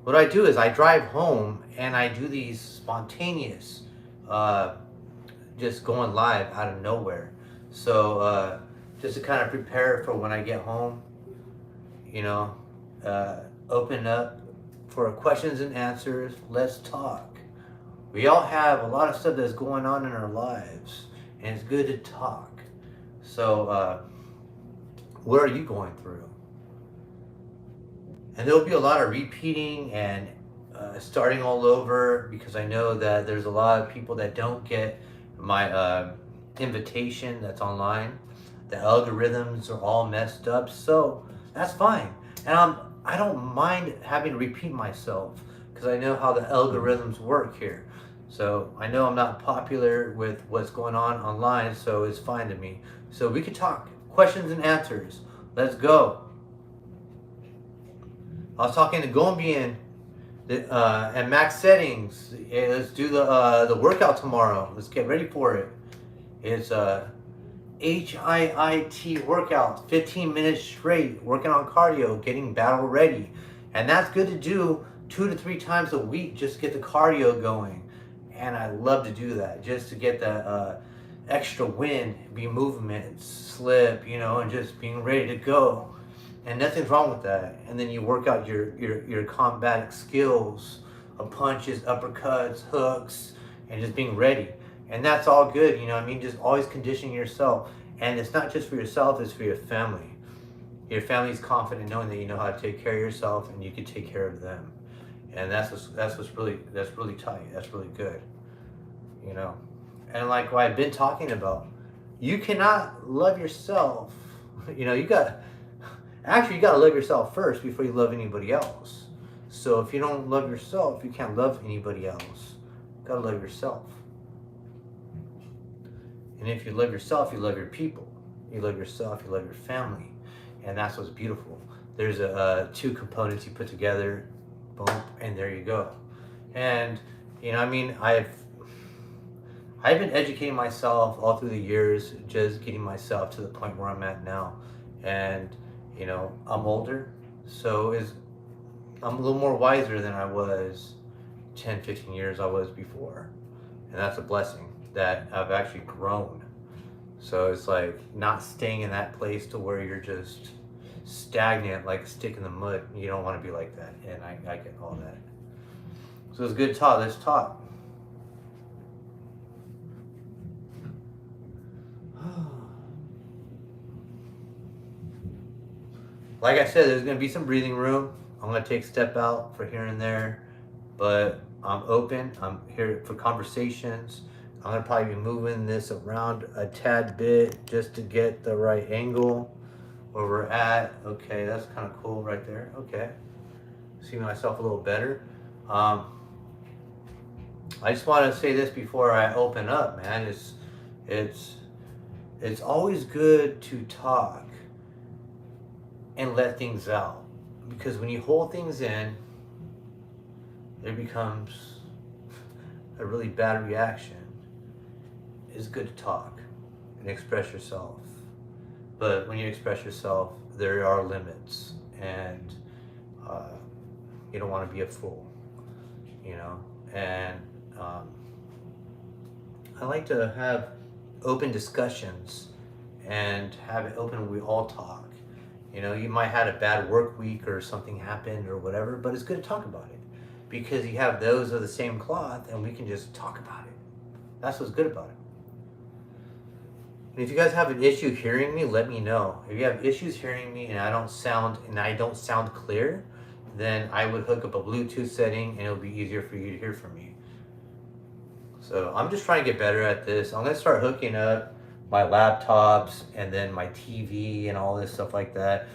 what I do is I drive home and I do these spontaneous, uh, just going live out of nowhere. So just to kind of prepare for when I get home, you know, open up for questions and answers. Let's talk. We all have a lot of stuff that's going on in our lives, and it's good to talk. So, what are you going through? And there'll be a lot of repeating and starting all over because I know that there's a lot of people that don't get my invitation that's online. The algorithms are all messed up, so that's fine. And I don't mind having to repeat myself because I know how the algorithms work here. So I know I'm not popular with what's going on online, so it's fine to me. So we could talk questions and answers. Let's go. I was talking to Gombian and max settings. Yeah, let's do the workout tomorrow. Let's get ready for it. It's HIIT workout, 15 minutes straight, working on cardio, getting battle ready. And that's good to do 2 to 3 times a week, just to get the cardio going. And I love to do that, just to get the extra win, be movement, slip, and just being ready to go. And nothing's wrong with that. And then you work out your combatic skills of punches, uppercuts, hooks, and just being ready. And that's all good, just always conditioning yourself. And it's not just for yourself, it's for your family. Your family's confident knowing that you know how to take care of yourself and you can take care of them. And that's really tight. That's really good. And like what I've been talking about, you cannot love yourself. You got Actually, you gotta love yourself first before you love anybody else. So if you don't love yourself, you can't love anybody else. You gotta love yourself. And if you love yourself, you love your people. You love yourself, you love your family. And that's what's beautiful. There's two components you put together, boom, and there you go. And I've been educating myself all through the years, just getting myself to the point where I'm at now. And I'm older, so I'm a little more wiser than I was 10, 15 years I was before. And that's a blessing that I've actually grown. So it's like not staying in that place to where you're just stagnant like a stick in the mud. You don't want to be like that. And I get all that. So it's good talk. Let's talk. Like I said, there's going to be some breathing room. I'm going to take a step out for here and there, but I'm open. I'm here for conversations. I'm going to probably be moving this around a tad bit just to get the right angle where we're at. Okay, that's kind of cool right there. Okay. See myself a little better. I just want to say this before I open up, man. It's always good to talk and let things out, because when you hold things in, there becomes a really bad reaction. It's good to talk and express yourself, but when you express yourself, there are limits, and you don't want to be a fool, and I like to have open discussions and have it open. We all talk. You might have had a bad work week or something happened or whatever, but it's good to talk about it because you have those of the same cloth and we can just talk about it. That's what's good about it. And if you guys have an issue hearing me, let me know. If you have issues hearing me and I don't sound clear, then I would hook up a Bluetooth setting and it'll be easier for you to hear from me. So I'm just trying to get better at this. I'm going to start hooking up my laptops and then my TV and all this stuff like that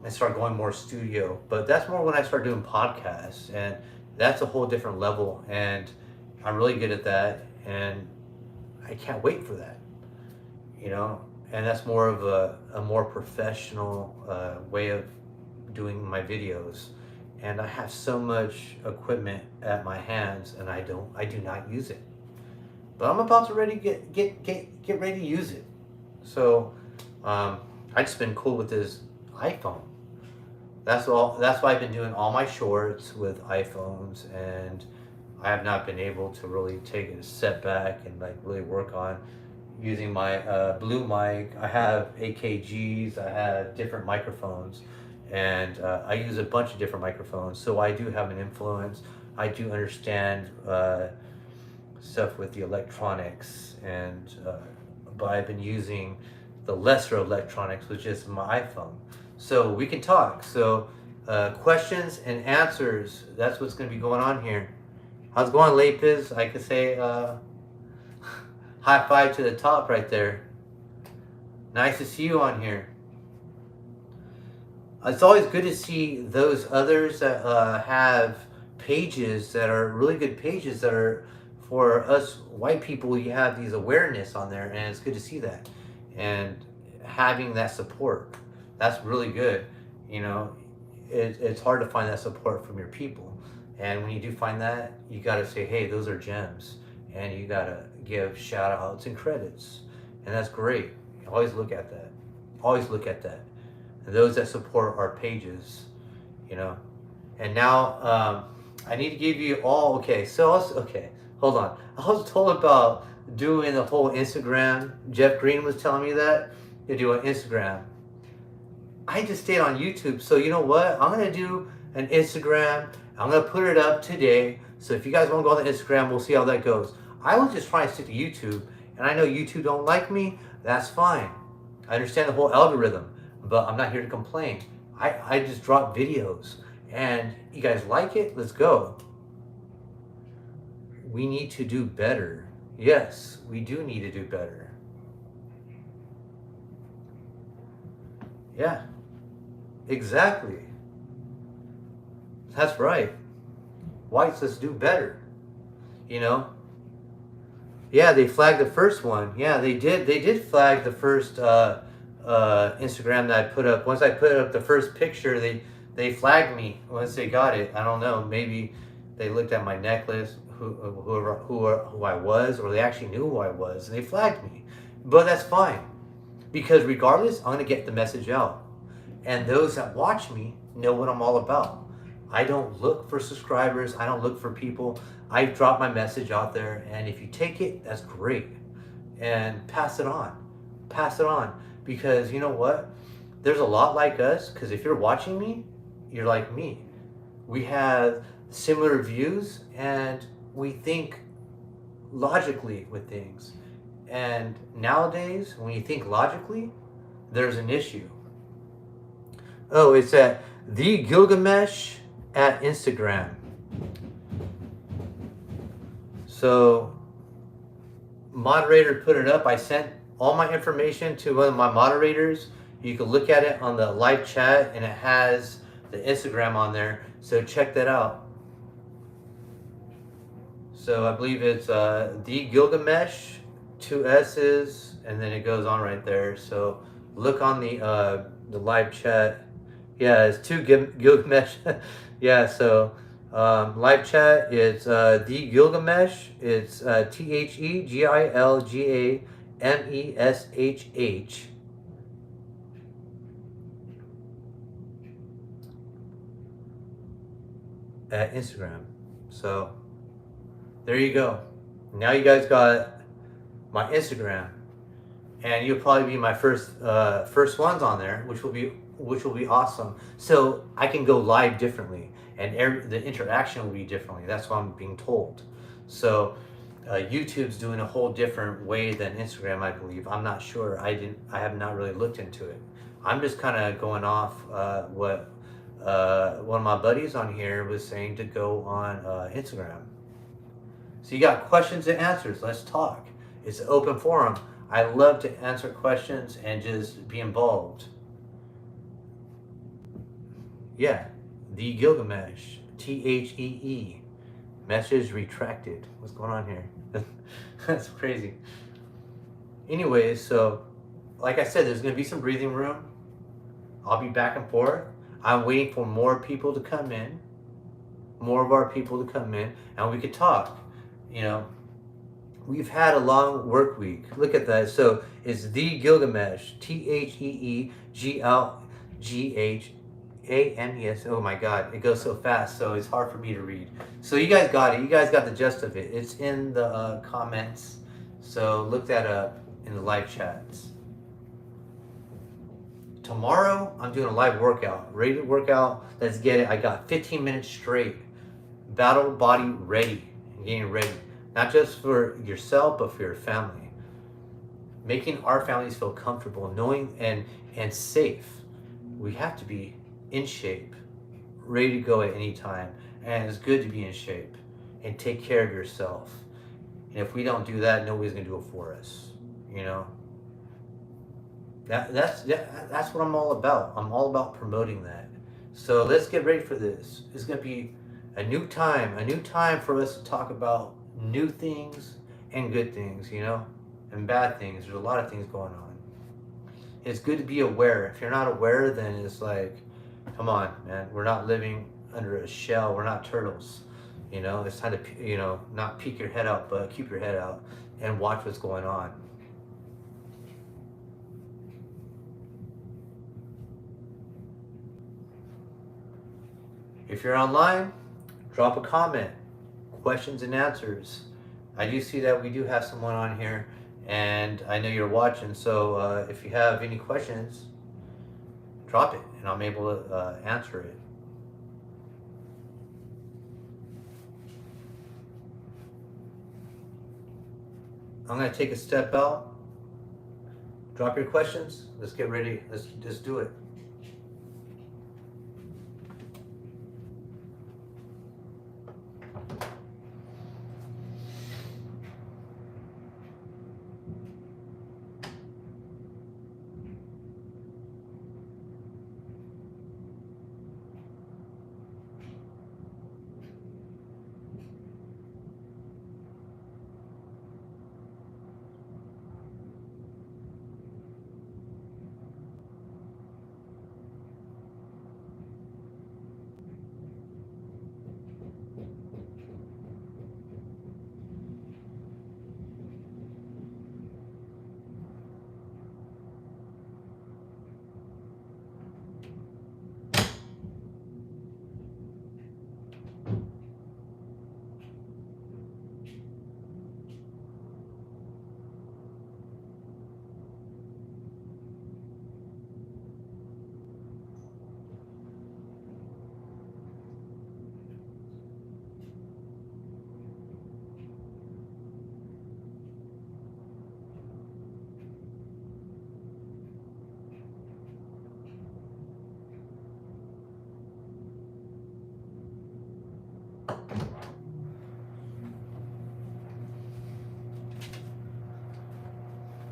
and start going more studio. But that's more when I start doing podcasts, and that's a whole different level, and I'm really good at that, and I can't wait for that, and that's more of a more professional way of doing my videos. And I have so much equipment at my hands and I do not use it. But I'm about to get ready to use it. So I just been cool with this iPhone. That's all. That's why I've been doing all my shorts with iPhones, and I have not been able to really take a step back and like really work on using my blue mic. I have AKGs. I have different microphones, and I use a bunch of different microphones. So I do have an influence. I do understand stuff with the electronics, and but I've been using the lesser electronics, which is my iPhone. So we can talk. So questions and answers. That's what's going to be going on here. How's it going, Lapis? I could say high five to the top right there. Nice to see you on here. It's always good to see those others that have pages that are really good pages that are for us white people. You have these awareness on there, and it's good to see that and having that support. That's really good. You know, it's hard to find that support from your people, and when you do find that, you got to say, hey, those are gems, and you got to give shout outs and credits, and that's great. Always look at that. Always look at that. And those that support our pages, you know. And now I need to give you all. Okay, so okay, hold on. I was told about doing the whole Instagram. Jeff Green was telling me that to do an Instagram. I just stayed on YouTube, so you know what? I'm gonna do an Instagram. I'm gonna put it up today. So if you guys want to go on the Instagram, we'll see how that goes. I was just trying to stick to YouTube, and I know YouTube don't like me. That's fine. I understand the whole algorithm, but I'm not here to complain. I just drop videos, and you guys like it? Let's go. We need to do better. Yes, we do need to do better. Yeah, exactly. That's right. Whites, let's do better. You know? Yeah, they flagged the first one. Yeah, they did. They did flag the first Instagram that I put up. Once I put up the first picture, they flagged me. Once they got it, I don't know. Maybe they looked at my necklace, who I was, or they actually knew who I was, and they flagged me. But that's fine, because regardless, I'm gonna get the message out, and those that watch me know what I'm all about. I don't look for subscribers. I don't look for people. I drop my message out there, and if you take it, that's great. And pass it on. Pass it on. Because you know what? There's a lot like us, because if you're watching me, you're like me. We have similar views, and we think logically with things. And nowadays, when you think logically, there's an issue. Oh, it's at Thegilgamesh at Instagram. So, moderator put it up. I sent all my information to one of my moderators. You can look at it on the live chat, and it has the Instagram on there. So check that out. So I believe it's Thegilgamesh, 2 S's, and then it goes on right there. So look on the live chat. Yeah, it's 2 Gilgamesh. Yeah, so live chat, it's Thegilgamesh. It's Thegilgamesh at Instagram. So there you go. Now you guys got my Instagram, and you'll probably be my first ones on there, which will be awesome. So I can go live differently, and the interaction will be differently. That's what I'm being told. So YouTube's doing a whole different way than Instagram, I believe. I'm not sure. I have not really looked into it. I'm just kind of going off what one of my buddies on here was saying to go on Instagram. So you got questions and answers. Let's talk. It's an open forum. I love to answer questions and just be involved. Yeah, the Gilgamesh, Thee. Message retracted. What's going on here? That's crazy. Anyways, so like I said, there's gonna be some breathing room. I'll be back and forth. I'm waiting for more people to come in, more of our people to come in, and we could talk. You know, we've had a long work week. Look at that. So it's the Gilgamesh, Thegilgamesh. Gilgamesh. Oh my God, it goes so fast, so it's hard for me to read. So you guys got it. You guys got the gist of it. It's in the comments. So look that up in the live chats. Tomorrow, I'm doing a live workout. Rated workout. Let's get it. I got 15 minutes straight. Battle body ready. Getting ready. Not just for yourself, but for your family. Making our families feel comfortable, knowing and safe. We have to be in shape, ready to go at any time. And it's good to be in shape and take care of yourself. And if we don't do that, nobody's gonna do it for us. You know? That's what I'm all about. I'm all about promoting that. So let's get ready for this. It's gonna be a new time for us to talk about new things and good things, you know, and bad things. There's a lot of things going on. It's good to be aware. If you're not aware, then it's like, come on, man. We're not living under a shell. We're not turtles. You know, it's time to, not peek your head out, but keep your head out and watch what's going on. If you're online, drop a comment, questions and answers. I do see that we do have someone on here, and I know you're watching, so if you have any questions, drop it, and I'm able to answer it. I'm going to take a step out. Drop your questions. Let's get ready. Let's just do it.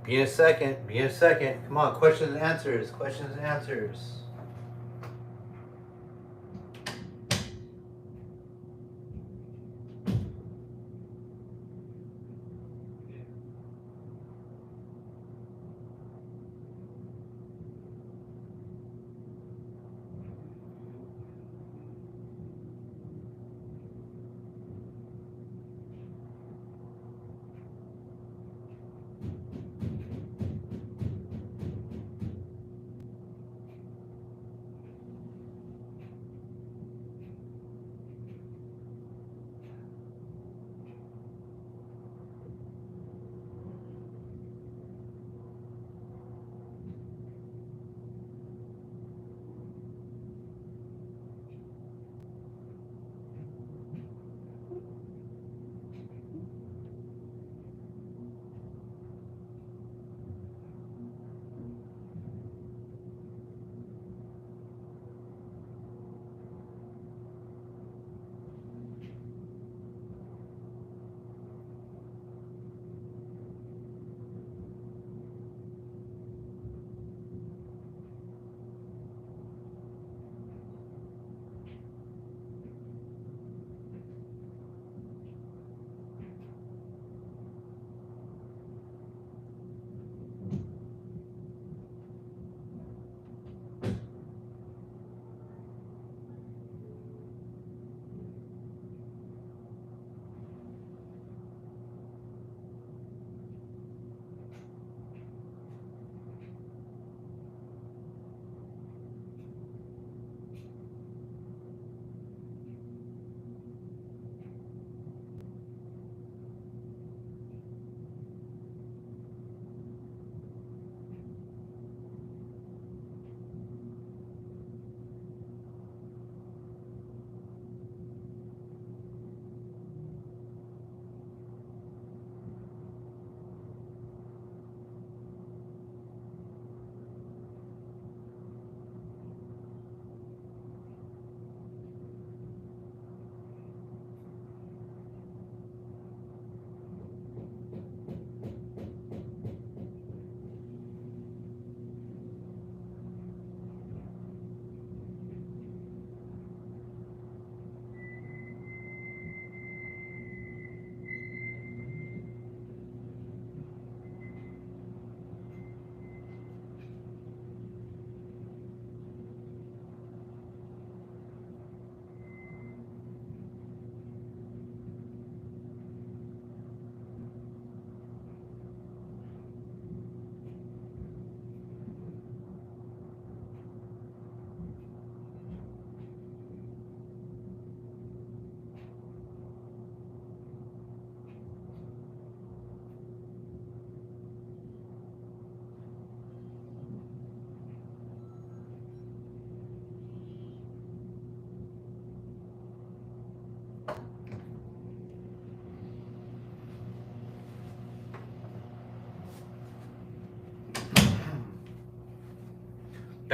Be in a second. Be in a second. Come on, questions and answers. Questions and answers.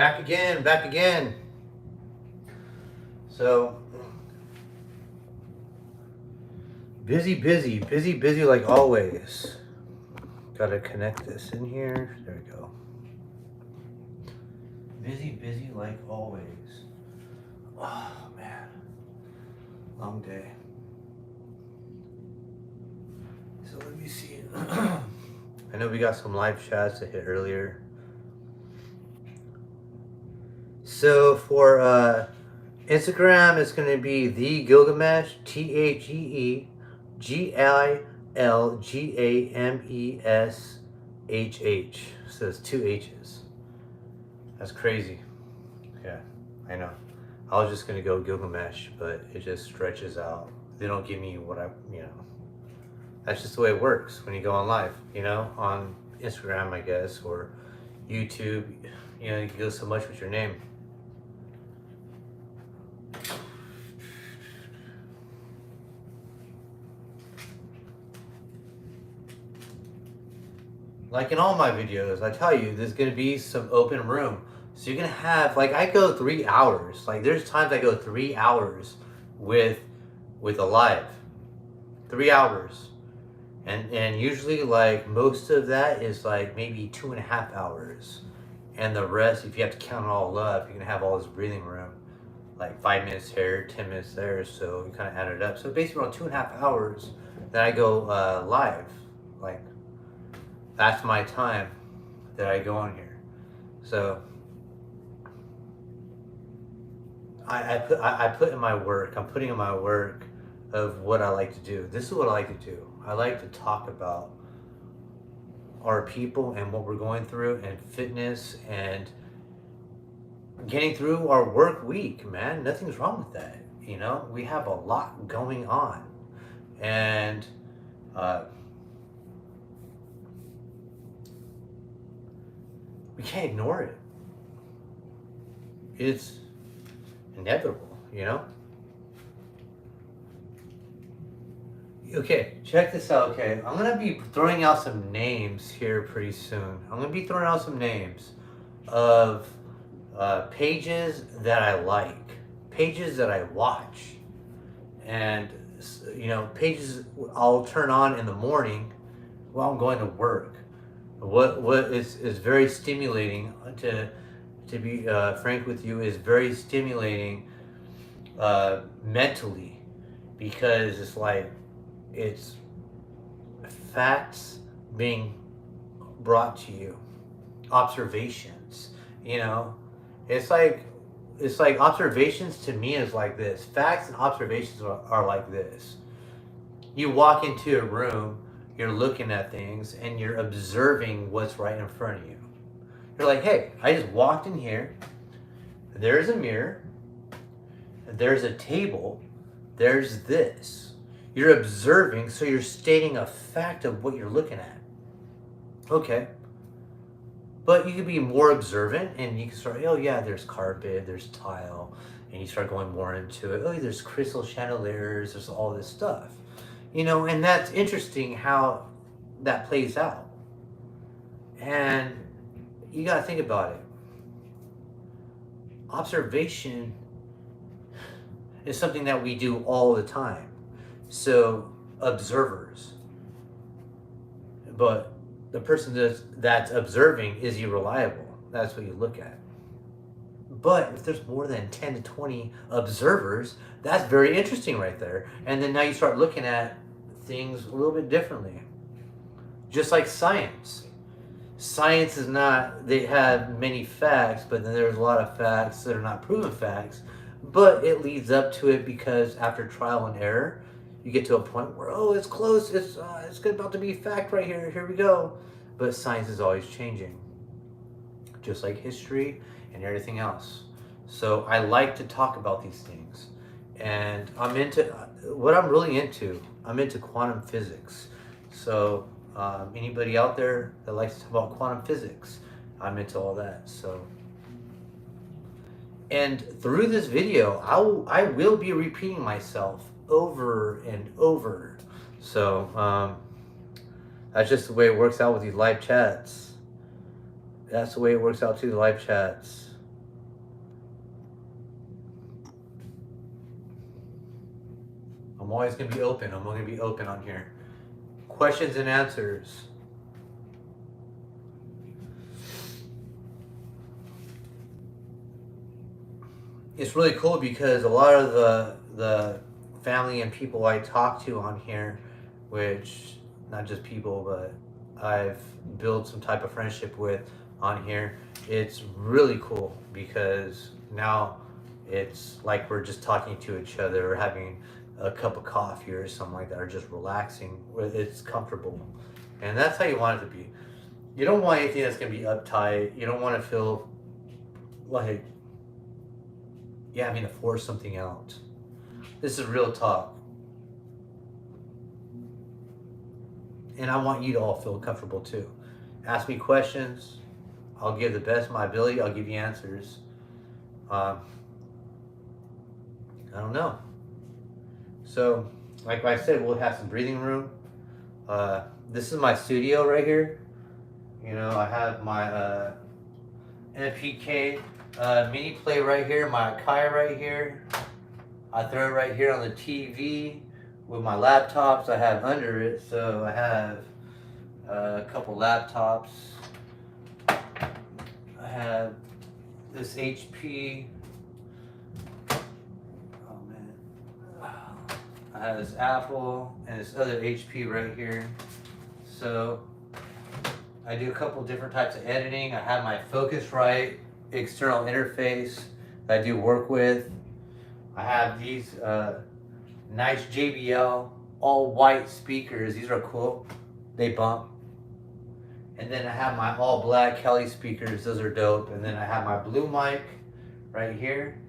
Back again, back again. So, busy like always. Gotta connect this in here. There we go. Busy like always. Oh, man. Long day. So let me see. I know we got some live chats to hit earlier. So for Instagram, it's going to be the Gilgamesh, Thegilgamesh. So it's 2 H's. That's crazy. Yeah, I know. I was just going to go Gilgamesh, but it just stretches out. They don't give me what that's just the way it works when you go on live, on Instagram, I guess, or YouTube. You can go so much with your name. Like in all my videos, I tell you, there's gonna be some open room. So you're gonna have, like, I go 3 hours. Like, there's times I go 3 hours with a live. 3 hours. And usually, like, most of that is like maybe 2.5 hours. And the rest, if you have to count it all up, you're gonna have all this breathing room. Like 5 minutes here, 10 minutes there, so you kind of add it up. So basically around 2.5 hours that I go live. Like, that's my time that I go on here. So I put in my work. I'm putting in my work of what I like to do. This is what I like to do. I like to talk about our people and what we're going through, and fitness, and getting through our work week, man. Nothing's wrong with that. We have a lot going on, and we can't ignore it. It's inevitable, Okay, check this out. Okay, I'm gonna be throwing out some names here pretty soon. I'm gonna be throwing out some names of pages that I like, pages that I watch, and pages I'll turn on in the morning while I'm going to work. What is very stimulating, to be frank with you, is very stimulating mentally, because it's like, it's facts being brought to you, observations. It's like observations to me is like this. Facts and observations are like this. You walk into a room, you're looking at things, and you're observing what's right in front of you. You're like, hey, I just walked in here. There's a mirror. There's a table. There's this. You're observing, so you're stating a fact of what you're looking at. Okay. But you could be more observant, and you can start, oh yeah, there's carpet, there's tile, and you start going more into it. Oh, there's crystal chandeliers, there's all this stuff. And that's interesting how that plays out. And you got to think about it. Observation is something that we do all the time. So, observers. But the person that's observing, is he reliable? That's what you look at. But if there's more than 10 to 20 observers, that's very interesting right there. And then now you start looking at things a little bit differently. Just like science. Science is not, they have many facts, but then there's a lot of facts that are not proven facts. But it leads up to it, because after trial and error, you get to a point where, oh, it's close, it's about to be fact right here, here we go. But science is always changing, just like history and everything else. So I like to talk about these things. And I'm into, what I'm really into, I'm into quantum physics. So anybody out there that likes to talk about quantum physics, I'm into all that. So, and through this video, I will be repeating myself over and over. So that's just the way it works out with these live chats. That's the way it works out too, the live chats. I'm always going to be open. I'm going to be open on here. Questions and answers. It's really cool because a lot of the family and people I talk to on here, which not just people, but I've built some type of friendship with on here. It's really cool because now it's like we're just talking to each other or having a cup of coffee or something like that, or just relaxing. It's comfortable, and that's how you want it to be. You don't want anything that's gonna be uptight. You don't want to feel like you're having to force something out. This is real talk. And I want you to all feel comfortable too. Ask me questions. I'll give the best of my ability. I'll give you answers. I don't know. So, like I said, we'll have some breathing room. This is my studio right here. You know, I have my NPK mini play right here, my Akai right here. I throw it right here on the TV with my laptops I have under it. So I have a couple laptops. I have this HP. Oh man. I have this Apple and this other HP right here. So I do a couple different types of editing. I have my Focusrite external interface that I do work with. I have these nice JBL all white speakers. These are cool. They bump. And then I have my all black Kelly speakers. Those are dope. And then I have my blue mic right here.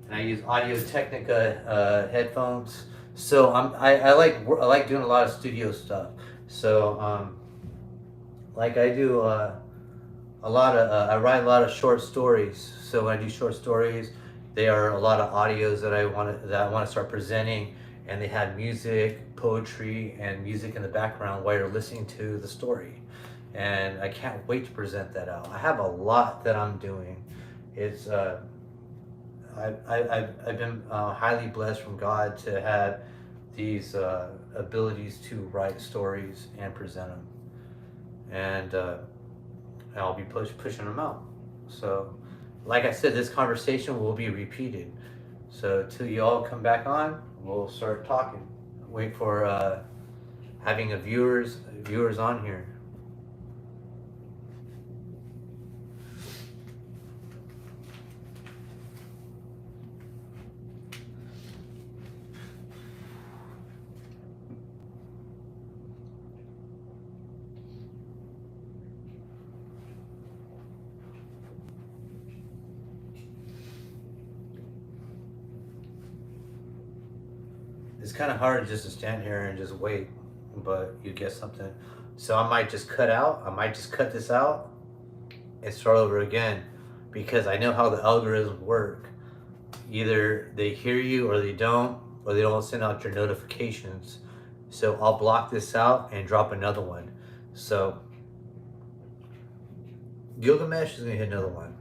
And I use Audio Technica headphones. So I like doing a lot of studio stuff. So like I do a lot of I write a lot of short stories. So when I do short stories, they are a lot of audios that I want to start presenting, and they have music, poetry, and music in the background while you're listening to the story. And I can't wait to present that out. I have a lot that I'm doing. It's I've been highly blessed from God to have these abilities to write stories and present them, and I'll be pushing them out. So, like I said, this conversation will be repeated. So till you all come back on, we'll start talking. Wait for having viewers on here. It's kind of hard just to stand here and just wait, but you get something. So I might just cut out. I might just cut this out and start over again, because I know how the algorithms work. Either they hear you or they don't send out your notifications. So I'll block this out and drop another one. So Gilgamesh is gonna hit another one.